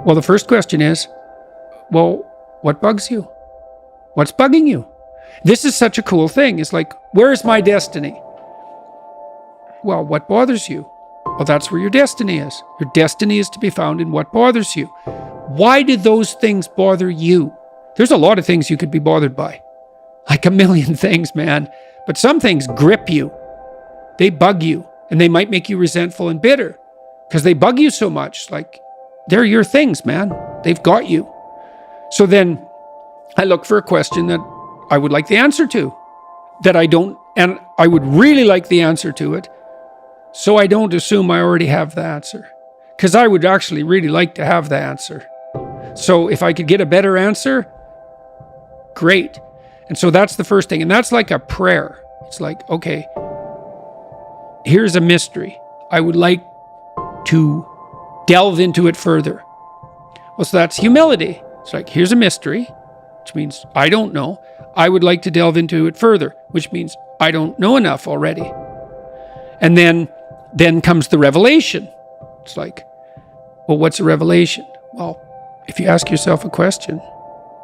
Well, the first question is, well, what bugs you? What's bugging you? This is such a cool thing. It's like, where is my destiny? Well, what bothers you? Well, that's where your destiny is. Your destiny is to be found in what bothers you. Why do those things bother you? There's a lot of things you could be bothered by. Like a million things, man. But some things grip you. They bug you. And they might make you resentful and bitter because they bug you so much. Like, they're your things, man. They've got you. So then I look for a question that I would like the answer to, that I don't, and I would really like the answer to it, so I don't assume I already have the answer. Because I would actually really like to have the answer. So if I could get a better answer, great. And so that's the first thing. And that's like a prayer. It's like, okay, here's a mystery. I would like to delve into it further. Well, so that's humility. It's like, here's a mystery, which means I don't know. I would like to delve into it further, which means I don't know enough already. And then comes the revelation. It's like, well, what's a revelation? Well, if you ask yourself a question,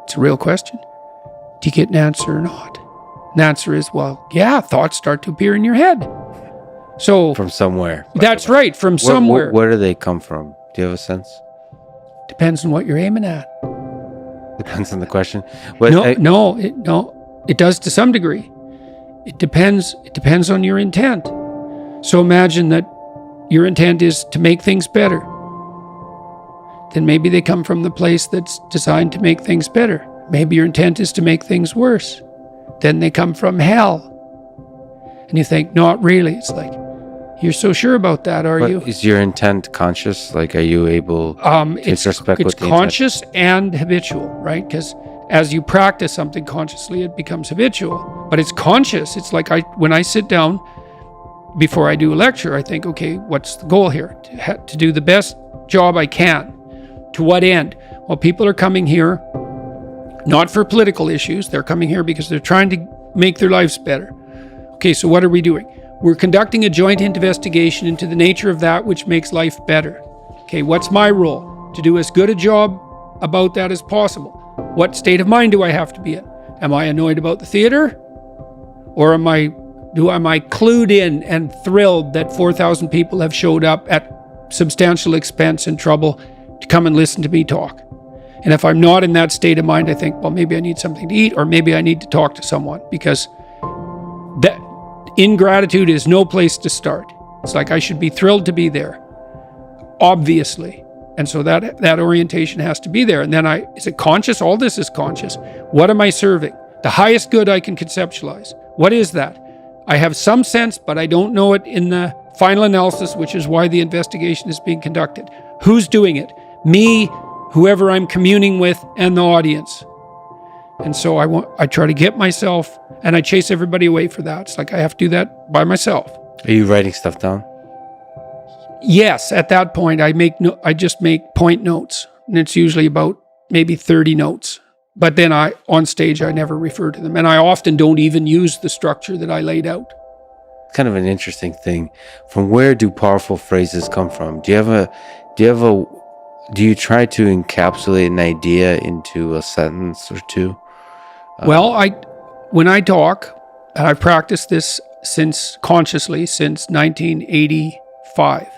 it's a real question. Do you get an answer or not? And the answer is, well, yeah, thoughts start to appear in your head. So from somewhere. That's right, from somewhere. Where do they come from? Do you have a sense? Depends on what you're aiming at. Depends on the question. No, it does to some degree. It depends on your intent. So imagine that your intent is to make things better. Then maybe they come from the place that's designed to make things better. Maybe your intent is to make things worse. Then they come from hell. And you think, not really. It's like, you're so sure about that, are you? Is your intent conscious? Like, are you able to introspect it's conscious and habitual, right? Because as you practice something consciously, it becomes habitual. But it's conscious. It's like when I sit down before I do a lecture, I think, okay, what's the goal here? To do the best job I can. To what end? Well, people are coming here not for political issues. They're coming here because they're trying to make their lives better. Okay, so what are we doing? We're conducting a joint investigation into the nature of that which makes life better. Okay, what's my role? To do as good a job about that as possible. What state of mind do I have to be in? Am I annoyed about the theater? Or am I clued in and thrilled that 4,000 people have showed up at substantial expense and trouble to come and listen to me talk? And if I'm not in that state of mind, I think, well, maybe I need something to eat, or maybe I need to talk to someone, because that ingratitude is no place to start. It's like I should be thrilled to be there, obviously. And so that orientation has to be there. And then is it conscious? All this is conscious. What am I serving? The highest good I can conceptualize. What is that? I have some sense, but I don't know it in the final analysis, which is why the investigation is being conducted. Who's doing it? Me, whoever I'm communing with, and the audience. And so I try to get myself, and I chase everybody away for that. It's like I have to do that by myself. Are you writing stuff down? Yes, at that point I just make point notes, and it's usually about maybe 30 notes. But then on stage I never refer to them, and I often don't even use the structure that I laid out. Kind of an interesting thing. From where do powerful phrases come from? Do you try to encapsulate an idea into a sentence or two? Well, when I talk, and I've practiced this consciously since 1985,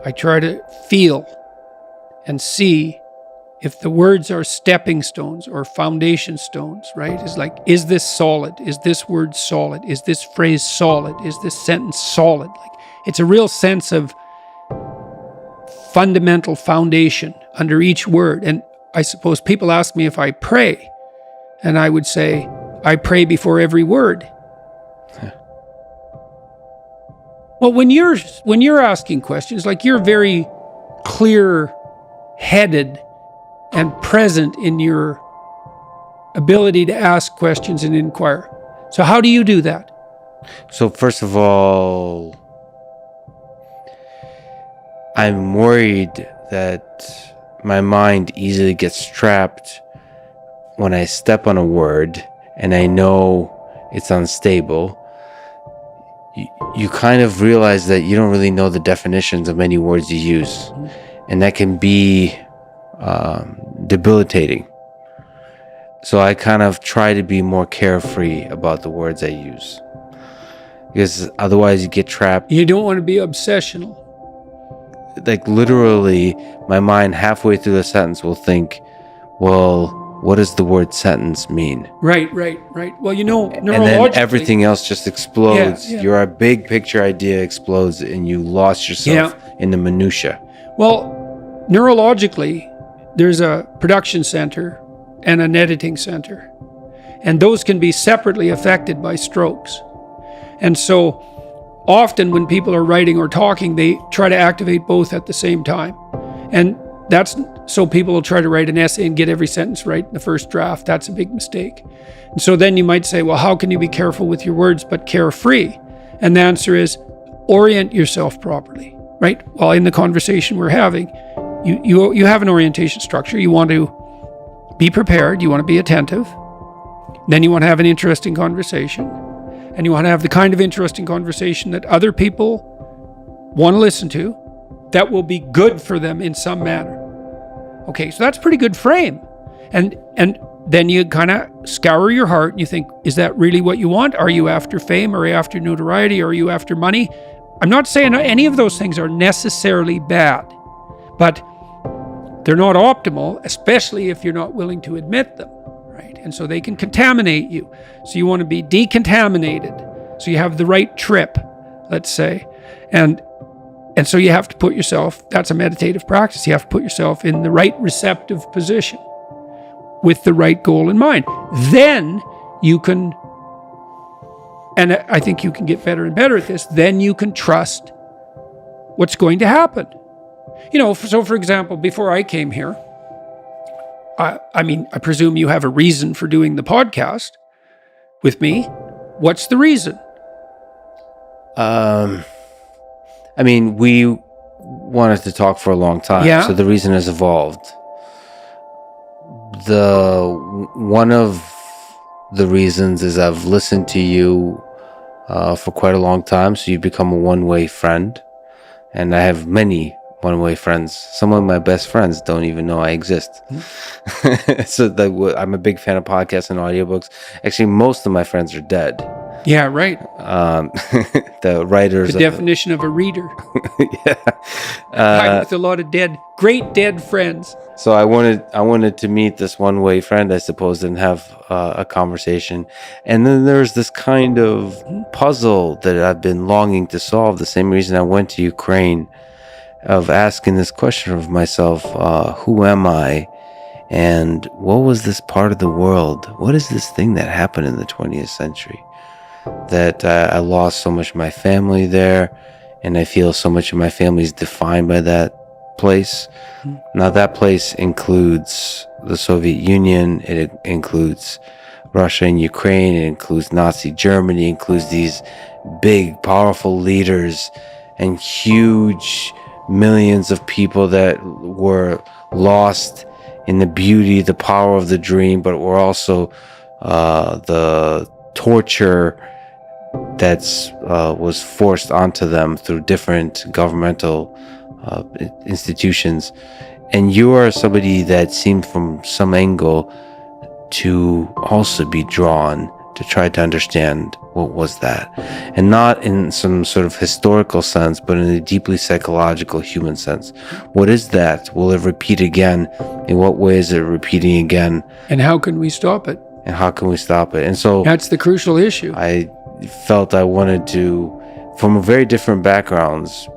I try to feel and see if the words are stepping stones or foundation stones, right? It's like, is this solid? Is this word solid? Is this phrase solid? Is this sentence solid? Like, it's a real sense of fundamental foundation under each word. And I suppose people ask me if I pray, and I would say, I pray before every word. Well, when you're asking questions, like, you're very clear-headed and present in your ability to ask questions and inquire. So how do you do that? So first of all, I'm worried that my mind easily gets trapped when I step on a word and I know it's unstable. You kind of realize that you don't really know the definitions of many words you use. And that can be debilitating. So I kind of try to be more carefree about the words I use, because otherwise you get trapped. You don't want to be obsessional. Like literally, my mind halfway through the sentence will think, well, what does the word sentence mean? Right. Well, neurologically, and then everything else just explodes. Yeah. Your big picture idea explodes, and you lost yourself in the minutia. Well, neurologically, there's a production center and an editing center, and those can be separately affected by strokes. And so often when people are writing or talking, they try to activate both at the same time. And that's so people will try to write an essay and get every sentence right in the first draft. That's a big mistake. And so then you might say, well, how can you be careful with your words but carefree? And the answer is orient yourself properly, right? Well, in the conversation we're having, you have an orientation structure. You want to be prepared. You want to be attentive. Then you want to have an interesting conversation. And you want to have the kind of interesting conversation that other people want to listen to, that will be good for them in some manner. Okay, so that's a pretty good frame. And then you kind of scour your heart and you think, is that really what you want? Are you after fame? Are you after notoriety? Are you after money? I'm not saying any of those things are necessarily bad, but they're not optimal, especially if you're not willing to admit them, right? And so they can contaminate you. So you want to be decontaminated. So you have the right trip, let's say. And so you have to put yourself, that's a meditative practice, you have to put yourself in the right receptive position with the right goal in mind. Then you can, and I think you can get better and better at this, then you can trust what's going to happen. So for example, before I came here, I presume you have a reason for doing the podcast with me. What's the reason? We wanted to talk for a long time, so the reason has evolved. One of the reasons is I've listened to you for quite a long time, so you've become a one-way friend, and I have many one-way friends. Some of my best friends don't even know I exist. So I'm a big fan of podcasts and audiobooks. Actually, most of my friends are dead. Yeah, right. The writers. The definition of a reader. With a lot of great dead friends. So I wanted to meet this one-way friend, I suppose, and have a conversation. And then there's this kind of puzzle that I've been longing to solve. The same reason I went to Ukraine, of asking this question of myself: who am I? And what was this part of the world? What is this thing that happened in the 20th century? That I lost so much of my family there, and I feel so much of my family is defined by that place. Now that place includes the Soviet Union, it includes Russia and Ukraine, it includes Nazi Germany, it includes these big, powerful leaders and huge millions of people that were lost in the beauty, the power of the dream, but were also the torture that was forced onto them through different governmental institutions. And you are somebody that seemed from some angle to also be drawn to try to understand what was that, and not in some sort of historical sense, but in a deeply psychological human sense. What is that? Will it repeat again? In what way is it repeating again? And how can we stop it? And so that's the crucial issue. I felt I wanted to, from very different backgrounds,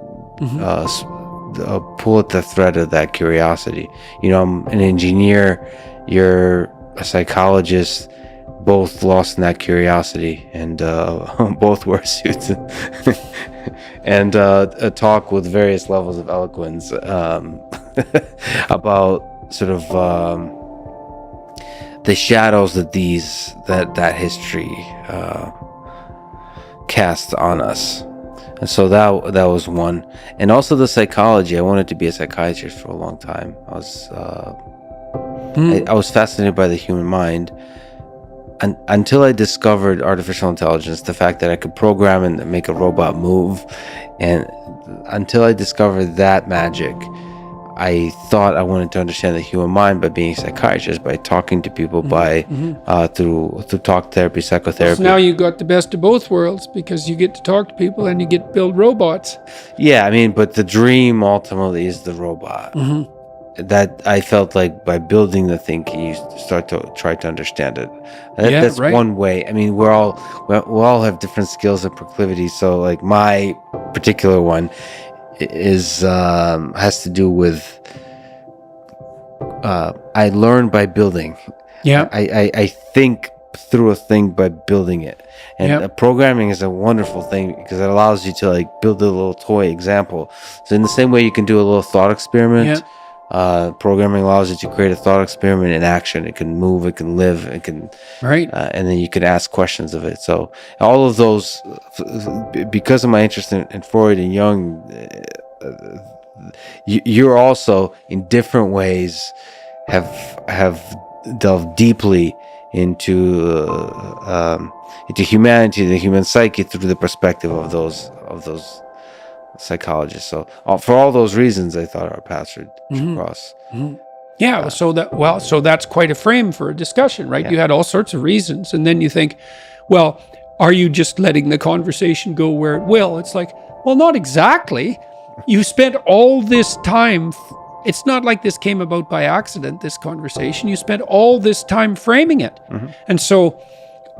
pull at the thread of that curiosity. I'm an engineer, you're a psychologist, both lost in that curiosity, and both wear suits. And a talk with various levels of eloquence about sort of the shadows that that history cast on us. And so that was one. And also the psychology. I wanted to be a psychiatrist for a long time. I was fascinated by the human mind until I discovered artificial intelligence, the fact that I could program and make a robot move. And until I discovered that magic, I thought I wanted to understand the human mind by being a psychiatrist, by talking to people, by through talk therapy, psychotherapy. So now you got the best of both worlds, because you get to talk to people and you get to build robots. Yeah, I mean, but the dream ultimately is the robot. That I felt like by building the thing, you start to try to understand it. That's right. one way. I mean, we all have different skills and proclivities. So, like, my particular one is has to do with I learn by building. Yeah. I think through a thing by building it. And programming is a wonderful thing because it allows you to, like, build a little toy example. So in the same way you can do a little thought experiment, programming allows you to create a thought experiment in action. It can move, it can live, it can, and then you can ask questions of it. So all of those, because of my interest in Freud and Jung, you're also in different ways have delved deeply into humanity, the human psyche, through the perspective of those psychologists. So for all those reasons, I thought our paths should cross. Yeah, so that's quite a frame for a discussion, right? You had all sorts of reasons, and then you think, well, are you just letting the conversation go where it will? It's like, well, not exactly. You spent all this time. It's not like this came about by accident, this conversation. You spent all this time framing it. And so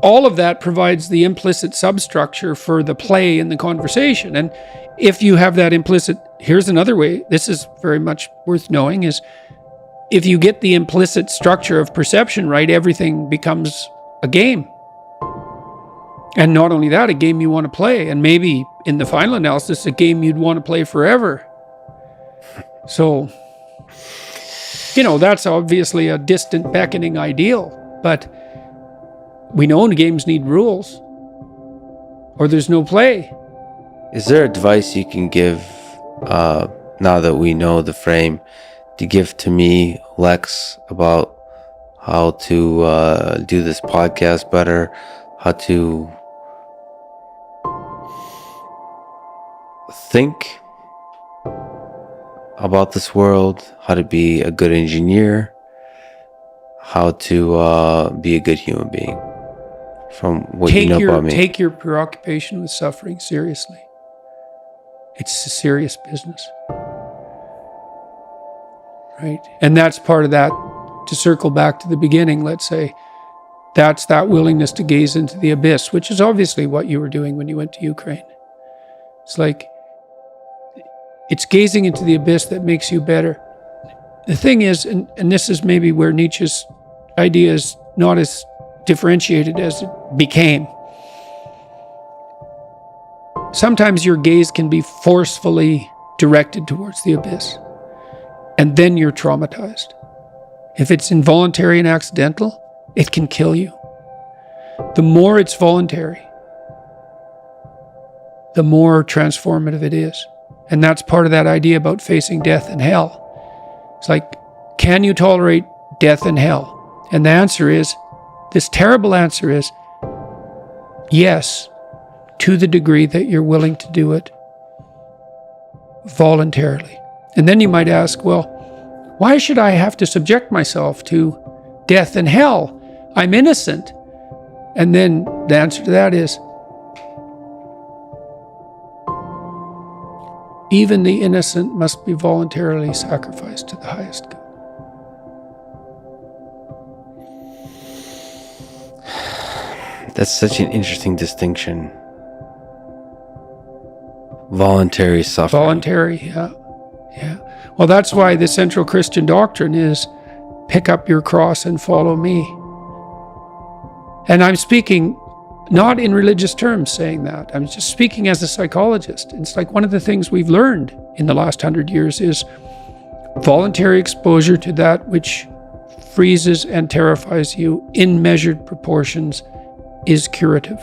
all of that provides the implicit substructure for the play in the conversation. And if you have that implicit, here's another way, this is very much worth knowing, is if you get the implicit structure of perception right, everything becomes a game. And not only that, a game you want to play. And maybe in the final analysis, a game you'd want to play forever. So, that's obviously a distant beckoning ideal. But we know games need rules, or there's no play. Is there advice you can give, now that we know the frame, to give to me, Lex, about how to do this podcast better, how to think about this world, how to be a good engineer, how to be a good human being, from what you know about me? Take your preoccupation with suffering seriously. It's a serious business. Right? And that's part of that, to circle back to the beginning, let's say, that's that willingness to gaze into the abyss, which is obviously what you were doing when you went to Ukraine. It's like, it's gazing into the abyss that makes you better. The thing is, and this is maybe where Nietzsche's idea is not as differentiated as it became. Sometimes your gaze can be forcefully directed towards the abyss, and then you're traumatized. If it's involuntary and accidental, it can kill you. The more it's voluntary, the more transformative it is. And that's part of that idea about facing death and hell. It's like, can you tolerate death and hell? And the answer is, this terrible answer is, yes, to the degree that you're willing to do it voluntarily. And then you might ask, well, why should I have to subject myself to death and hell? I'm innocent. And then the answer to that is, even the innocent must be voluntarily sacrificed to the highest good. That's such an interesting distinction. Voluntary suffering. Voluntary, yeah. Well, that's why the central Christian doctrine is pick up your cross and follow me. And I'm speaking not in religious terms saying that. I'm just speaking as a psychologist. It's like one of the things we've learned in the last 100 years is voluntary exposure to that which freezes and terrifies you in measured proportions is curative.